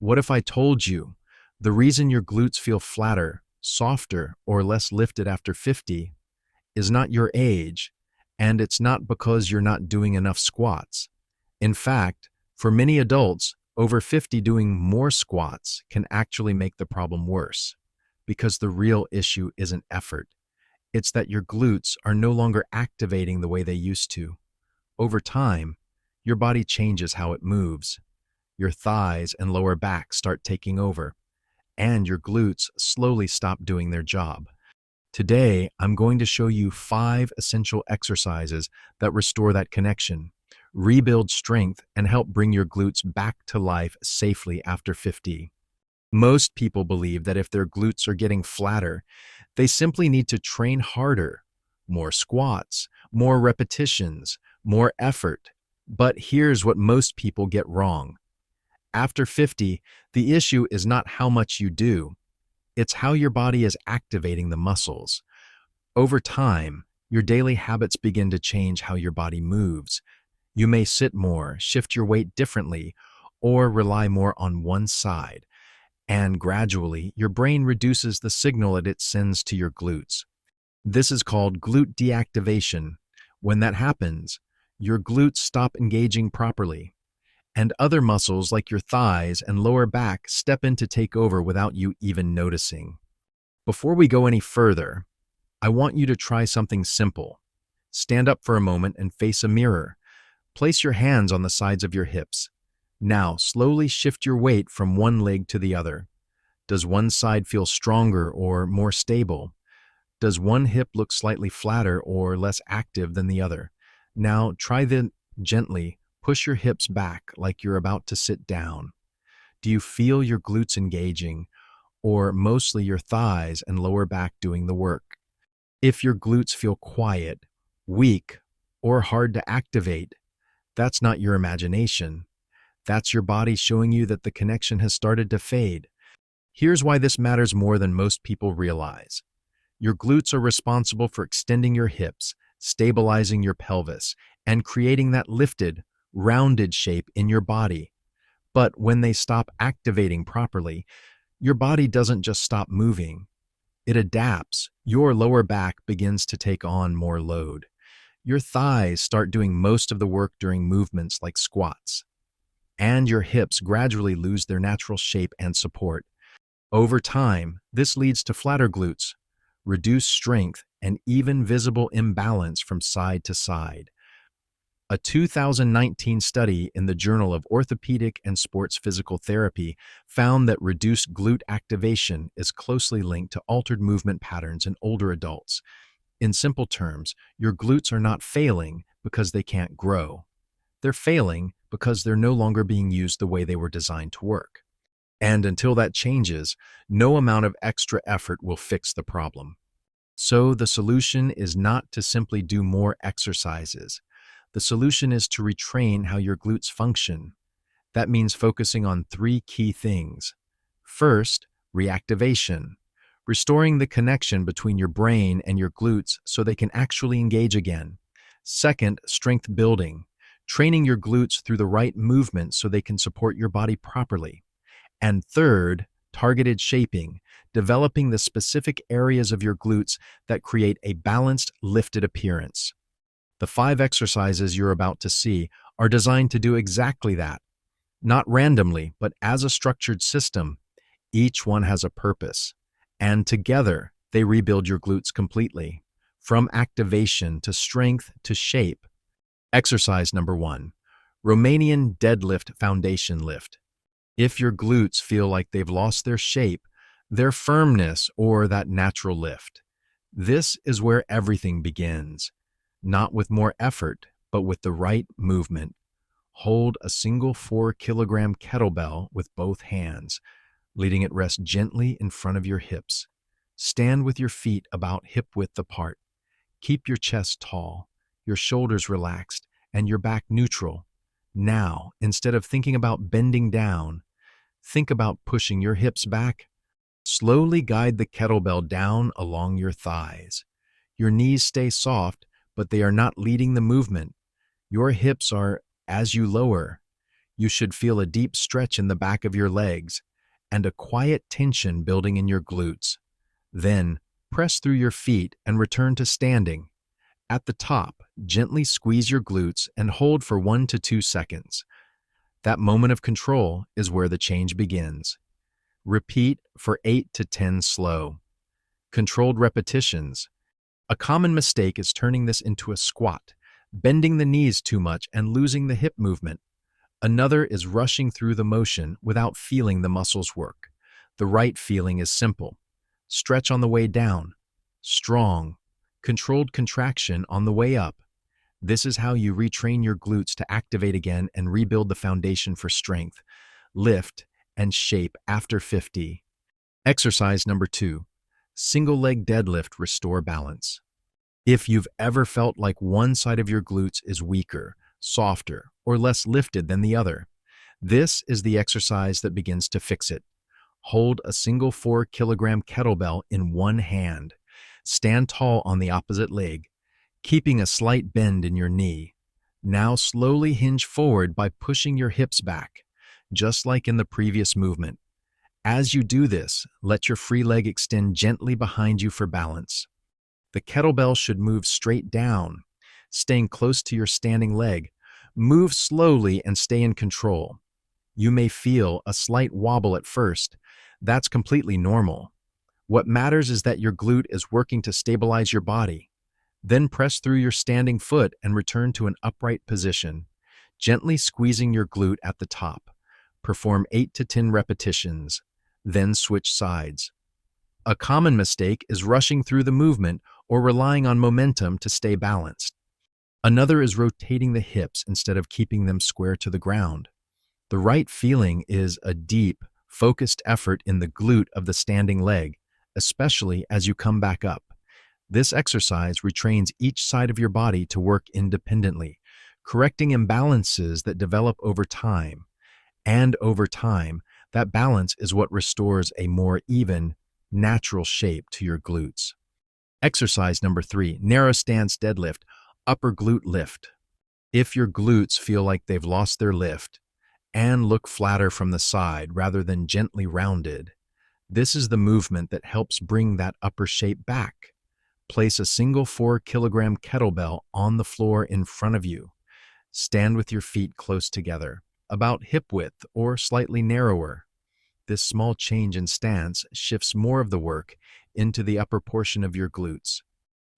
What if I told you the reason your glutes feel flatter, softer, or less lifted after 50 is not your age, and it's not because you're not doing enough squats. In fact, for many adults, over 50 doing more squats can actually make the problem worse, because the real issue isn't effort. It's that your glutes are no longer activating the way they used to. Over time, your body changes how it moves. Your thighs and lower back start taking over, and your glutes slowly stop doing their job. Today, I'm going to show you 5 essential exercises that restore that connection, rebuild strength, and help bring your glutes back to life safely after 50. Most people believe that if their glutes are getting flatter, they simply need to train harder, more squats, more repetitions, more effort. But here's what most people get wrong. After 50, the issue is not how much you do, it's how your body is activating the muscles. Over time, your daily habits begin to change how your body moves. You may sit more, shift your weight differently, or rely more on one side. And gradually, your brain reduces the signal that it sends to your glutes. This is called glute deactivation. When that happens, your glutes stop engaging properly, and other muscles like your thighs and lower back step in to take over without you even noticing. Before we go any further, I want you to try something simple. Stand up for a moment and face a mirror. Place your hands on the sides of your hips. Now, slowly shift your weight from one leg to the other. Does one side feel stronger or more stable? Does one hip look slightly flatter or less active than the other? Now, try then gently. Push your hips back like you're about to sit down. Do you feel your glutes engaging, or mostly your thighs and lower back doing the work? If your glutes feel quiet, weak, or hard to activate, that's not your imagination. That's your body showing you that the connection has started to fade. Here's why this matters more than most people realize. Your glutes are responsible for extending your hips, stabilizing your pelvis, and creating that lifted, rounded shape in your body. But when they stop activating properly, your body doesn't just stop moving. It adapts. Your lower back begins to take on more load. Your thighs start doing most of the work during movements like squats. And your hips gradually lose their natural shape and support. Over time, this leads to flatter glutes, reduced strength, and even visible imbalance from side to side. A 2019 study in the Journal of Orthopedic and Sports Physical Therapy found that reduced glute activation is closely linked to altered movement patterns in older adults. In simple terms, your glutes are not failing because they can't grow. They're failing because they're no longer being used the way they were designed to work. And until that changes, no amount of extra effort will fix the problem. So the solution is not to simply do more exercises. The solution is to retrain how your glutes function. That means focusing on 3 key things. First, reactivation, restoring the connection between your brain and your glutes so they can actually engage again. Second, strength building, training your glutes through the right movement so they can support your body properly. And third, targeted shaping, developing the specific areas of your glutes that create a balanced, lifted appearance. The 5 exercises you're about to see are designed to do exactly that. Not randomly, but as a structured system. Each one has a purpose, and together they rebuild your glutes completely, from activation to strength to shape. Exercise number 1, Romanian deadlift foundation lift. If your glutes feel like they've lost their shape, their firmness, or that natural lift, this is where everything begins. Not with more effort, but with the right movement. Hold a single 4-kilogram kettlebell with both hands, letting it rest gently in front of your hips. Stand with your feet about hip-width apart. Keep your chest tall, your shoulders relaxed, and your back neutral. Now, instead of thinking about bending down, think about pushing your hips back. Slowly guide the kettlebell down along your thighs. Your knees stay soft, but they are not leading the movement. Your hips are as you lower. You should feel a deep stretch in the back of your legs and a quiet tension building in your glutes. Then, press through your feet and return to standing. At the top, gently squeeze your glutes and hold for 1 to 2 seconds. That moment of control is where the change begins. Repeat for 8 to 10 slow, controlled repetitions. A common mistake is turning this into a squat, bending the knees too much and losing the hip movement. Another is rushing through the motion without feeling the muscles work. The right feeling is simple. Stretch on the way down, strong, controlled contraction on the way up. This is how you retrain your glutes to activate again and rebuild the foundation for strength, lift, and shape after 50. Exercise number 2, single leg deadlift, restore balance. If you've ever felt like one side of your glutes is weaker, softer, or less lifted than the other, this is the exercise that begins to fix it. Hold a single 4-kilogram kettlebell in one hand. Stand tall on the opposite leg, keeping a slight bend in your knee. Now slowly hinge forward by pushing your hips back, just like in the previous movement. As you do this, let your free leg extend gently behind you for balance. The kettlebell should move straight down, staying close to your standing leg. Move slowly and stay in control. You may feel a slight wobble at first. That's completely normal. What matters is that your glute is working to stabilize your body. Then press through your standing foot and return to an upright position, gently squeezing your glute at the top. Perform 8 to 10 repetitions, then switch sides. A common mistake is rushing through the movement or relying on momentum to stay balanced. Another is rotating the hips instead of keeping them square to the ground. The right feeling is a deep, focused effort in the glute of the standing leg, especially as you come back up. This exercise retrains each side of your body to work independently, correcting imbalances that develop over time. And over time, that balance is what restores a more even, natural shape to your glutes. Exercise number 3, narrow stance deadlift, upper glute lift. If your glutes feel like they've lost their lift and look flatter from the side rather than gently rounded, this is the movement that helps bring that upper shape back. Place a single 4-kilogram kettlebell on the floor in front of you. Stand with your feet close together, about hip width or slightly narrower. This small change in stance shifts more of the work into the upper portion of your glutes.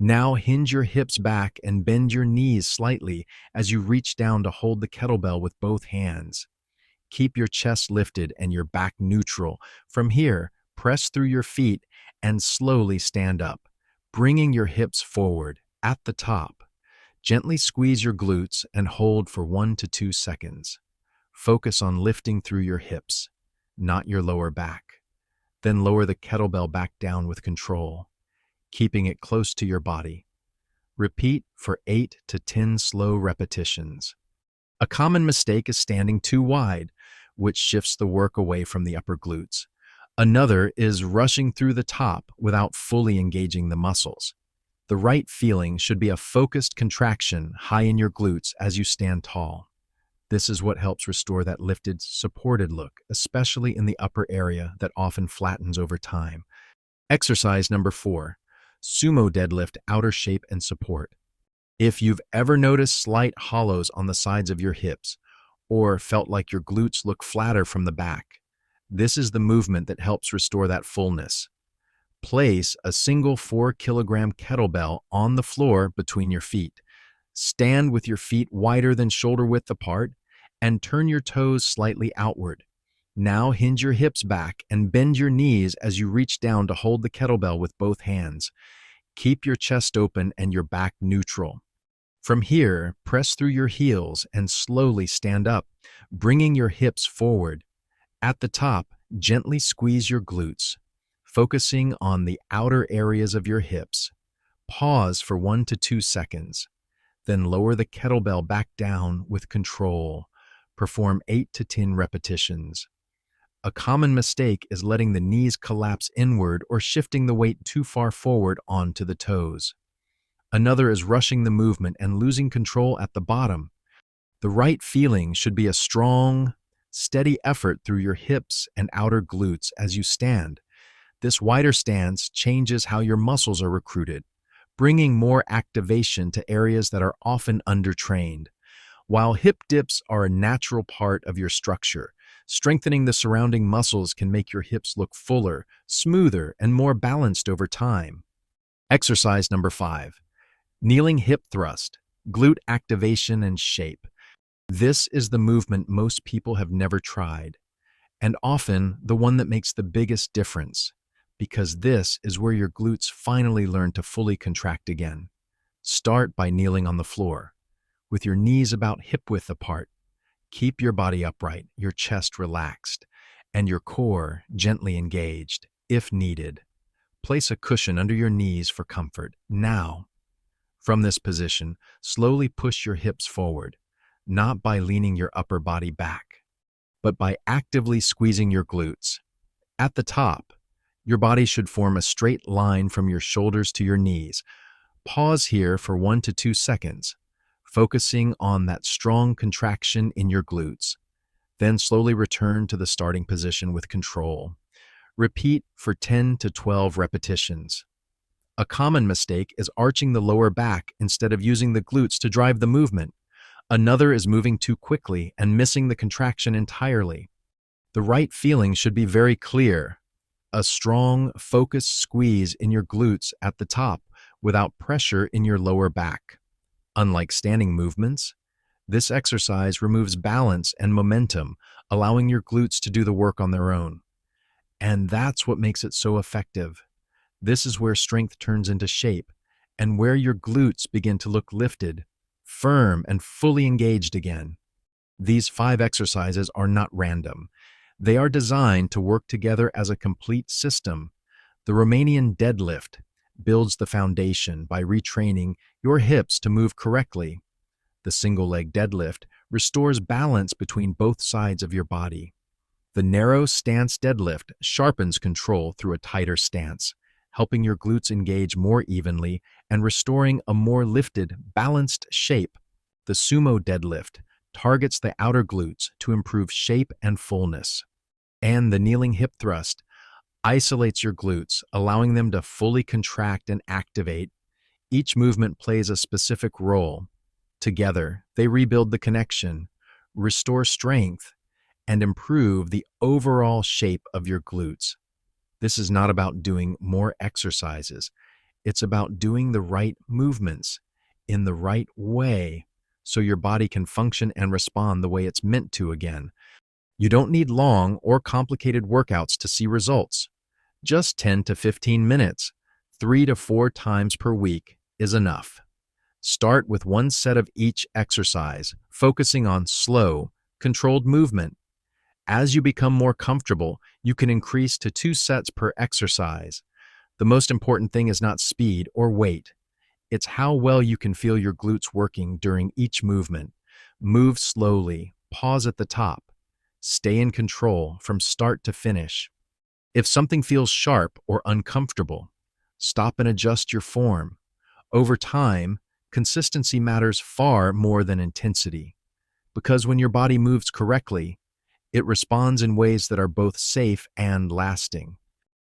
Now hinge your hips back and bend your knees slightly as you reach down to hold the kettlebell with both hands. Keep your chest lifted and your back neutral. From here, press through your feet and slowly stand up, bringing your hips forward at the top. Gently squeeze your glutes and hold for 1 to 2 seconds. Focus on lifting through your hips, not your lower back. Then lower the kettlebell back down with control, keeping it close to your body. Repeat for 8 to 10 slow repetitions. A common mistake is standing too wide, which shifts the work away from the upper glutes. Another is rushing through the top without fully engaging the muscles. The right feeling should be a focused contraction high in your glutes as you stand tall. This is what helps restore that lifted, supported look, especially in the upper area that often flattens over time. Exercise number 4, sumo deadlift, outer shape and support. If you've ever noticed slight hollows on the sides of your hips or felt like your glutes look flatter from the back, this is the movement that helps restore that fullness. Place a single 4-kilogram kettlebell on the floor between your feet. Stand with your feet wider than shoulder width apart and turn your toes slightly outward. Now hinge your hips back and bend your knees as you reach down to hold the kettlebell with both hands. Keep your chest open and your back neutral. From here, press through your heels and slowly stand up, bringing your hips forward. At the top, gently squeeze your glutes, focusing on the outer areas of your hips. Pause for 1 to 2 seconds. Then lower the kettlebell back down with control. Perform 8 to 10 repetitions. A common mistake is letting the knees collapse inward or shifting the weight too far forward onto the toes. Another is rushing the movement and losing control at the bottom. The right feeling should be a strong, steady effort through your hips and outer glutes as you stand. This wider stance changes how your muscles are recruited, bringing more activation to areas that are often undertrained. While hip dips are a natural part of your structure, strengthening the surrounding muscles can make your hips look fuller, smoother, and more balanced over time. Exercise number 5. Kneeling hip thrust, glute activation and shape. This is the movement most people have never tried, and often the one that makes the biggest difference, because this is where your glutes finally learn to fully contract again. Start by kneeling on the floor, with your knees about hip width apart. Keep your body upright, your chest relaxed, and your core gently engaged, if needed. Place a cushion under your knees for comfort. Now, from this position, slowly push your hips forward, not by leaning your upper body back, but by actively squeezing your glutes. At the top, your body should form a straight line from your shoulders to your knees. Pause here for 1 to 2 seconds, focusing on that strong contraction in your glutes. Then slowly return to the starting position with control. Repeat for 10 to 12 repetitions. A common mistake is arching the lower back instead of using the glutes to drive the movement. Another is moving too quickly and missing the contraction entirely. The right feeling should be very clear. A strong, focused squeeze in your glutes at the top without pressure in your lower back. Unlike standing movements, this exercise removes balance and momentum, allowing your glutes to do the work on their own. And that's what makes it so effective. This is where strength turns into shape, and where your glutes begin to look lifted, firm, and fully engaged again. These 5 exercises are not random. They are designed to work together as a complete system. The Romanian deadlift builds the foundation by retraining your hips to move correctly. The single leg deadlift restores balance between both sides of your body. The narrow stance deadlift sharpens control through a tighter stance, helping your glutes engage more evenly and restoring a more lifted, balanced shape. The sumo deadlift targets the outer glutes to improve shape and fullness. And the kneeling hip thrust isolates your glutes, allowing them to fully contract and activate. Each movement plays a specific role. Together, they rebuild the connection, restore strength, and improve the overall shape of your glutes. This is not about doing more exercises. It's about doing the right movements in the right way so your body can function and respond the way it's meant to again. You don't need long or complicated workouts to see results. Just 10 to 15 minutes, 3 to 4 times per week is enough. Start with 1 set of each exercise, focusing on slow, controlled movement. As you become more comfortable, you can increase to 2 sets per exercise. The most important thing is not speed or weight. It's how well you can feel your glutes working during each movement. Move slowly, pause at the top. Stay in control from start to finish. If something feels sharp or uncomfortable, stop and adjust your form. Over time, consistency matters far more than intensity, because when your body moves correctly, it responds in ways that are both safe and lasting.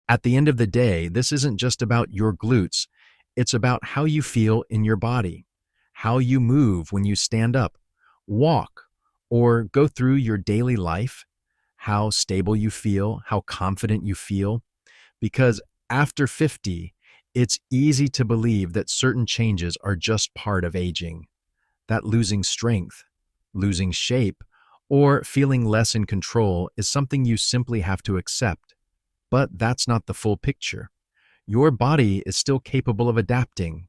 At the end of the day, this isn't just about your glutes, it's about how you feel in your body, how you move when you stand up, walk, or go through your daily life, how stable you feel, how confident you feel. Because after 50, it's easy to believe that certain changes are just part of aging, that losing strength, losing shape, or feeling less in control is something you simply have to accept. But that's not the full picture. Your body is still capable of adapting,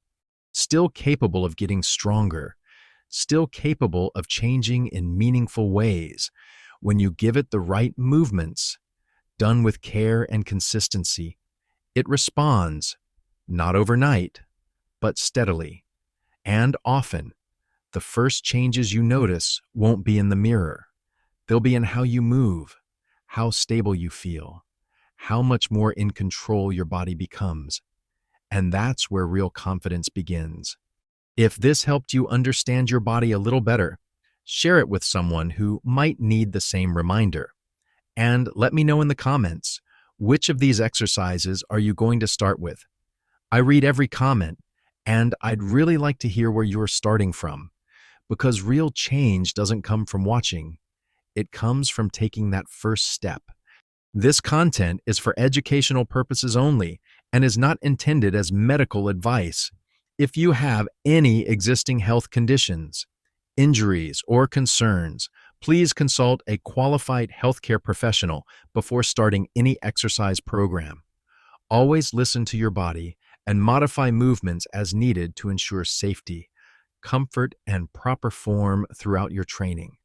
still capable of getting stronger, still capable of changing in meaningful ways when you give it the right movements, done with care and consistency. It responds, not overnight, but steadily. And often, the first changes you notice won't be in the mirror. They'll be in how you move, how stable you feel, how much more in control your body becomes. And that's where real confidence begins. If this helped you understand your body a little better, Share it with someone who might need the same reminder. And let me know in the comments, which of these exercises are you going to start with? I read every comment, and I'd really like to hear where you're starting from, because real change doesn't come from watching. It comes from taking that first step. This content is for educational purposes only and is not intended as medical advice. If you have any existing health conditions, injuries, or concerns, please consult a qualified healthcare professional before starting any exercise program. Always listen to your body and modify movements as needed to ensure safety, comfort, and proper form throughout your training.